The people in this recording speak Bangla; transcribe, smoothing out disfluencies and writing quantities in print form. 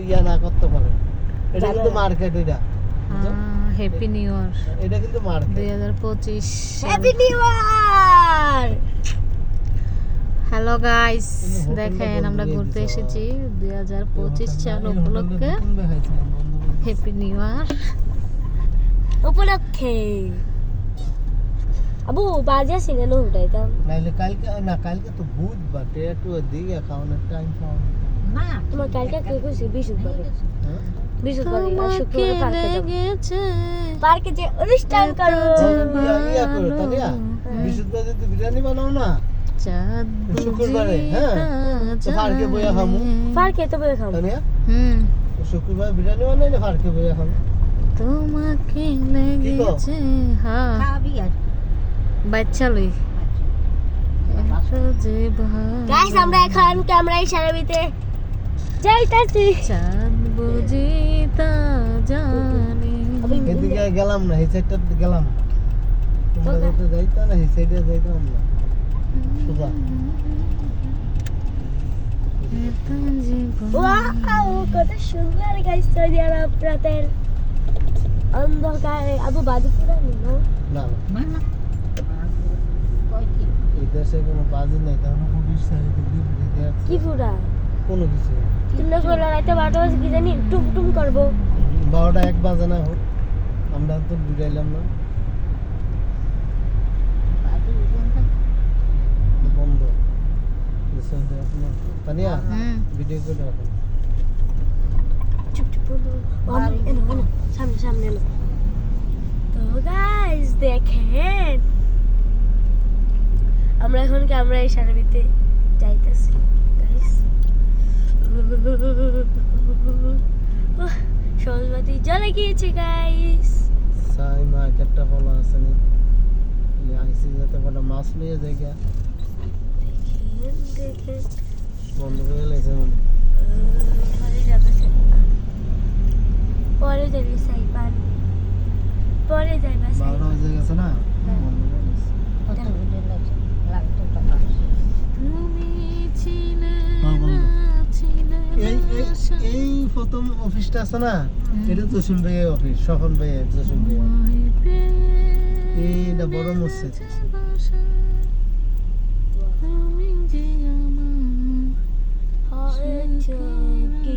ইয়া না করতে পারে। এটা কিন্তু মার্কেট এটা। হ্যাপি নিউ ইয়ার এটা কিন্তু market 2025। Happy new year. Hello guys, দেখেন আমরা ঘুরতে এসেছি 2025 সাল উপলক্ষে। হ্যাপি নিউ ইয়ার উপলক্ষে আবু বাজে সিনেমা উঠাইতাম। নাইলে কালকে তো বুধবার, একটু দিকে খাওয়ানোর টাইম পাও না। তোমার কালকে কে কইছে বৃহস্পতিবার? হ্যাঁ বৃহস্পতিবার আর শুক্রবার পার্কে যাব। গেছে পার্কে যে অনুষ্ঠান করব। ইয়া করো তানিয়া, বৃহস্পতিবার তো বিরিয়ানি বানাও না চাঁদ শুক্রবারে। হ্যাঁ তো পার্কে বইয়া খামু। পার্কে তো বই খাবো। তানিয়া হুম শুক্রবার বিরিয়ানি বানাই না পার্কে বইয়া খামু। তোমাকে লেগেছে হ্যাঁ খাবি আর বাচ্চা লই এসো যে ভাই গাইস আমরা এখন ক্যামেরা ইশারাবিতে যাইতাছি। চাঁদ বুঝি তা জানে এদিকে গেলাম না, এই সাইডটা গেলাম। তোমরা যেতে যাইতা না, এই সাইডে যাইতাম না সুদা। ওয়াও কত সুন্দর গাইস সৌদি আরব রাতের অন্ধকারে। আবু বাদি পুরা নিলো না না না কই কি এই দেশে কোনো বাজি নাই, তাহলে পুলিশ সাহেব কি পুরা কোনো কিছু নেই। তিনটা করে রাতে 12টা বাজে কি জানি টুম টুম করবো। 12টা 1 বাজে না হোক, আমরা তো বুঝাইলাম না। বাদি উঠেন বন্ধ তানিয়া হুম ভিডিও করে রাখো। চুপ চুপ বলো এনো এনো সামনে সামনে এনো। তো গাইস দেখেন আমরা এখন ক্যামেরা ইশারাবিতে যাইতেছি গাইস। সরস্বতী জ্বলে গিয়েছে গাইস। সাই মার্কেটটা ফলো আছে নি, আইসি যাতে বড় মাছ নিয়ে যায় গা দেখেন দেখেন বন্ধ করে লেছে মানে। পরে যাবে সাইপান, পরে যাইবা 12টা বাজে গেছে না, বন্ধ করে লেছে। কত ভিডিও লাগছে লাগতো টাকা তুমি ছিলে হ্যাঁ, বন্ধ। না ছিলে এই প্রথম অফিসটা আছে না, এটা জসিম ভাইয়ের অফিস, স্বপন ভাইয়ের, জসিম ভাইয়ের। এইটা বড় মসজিদ। তুমি যে আমার হয়েছে কি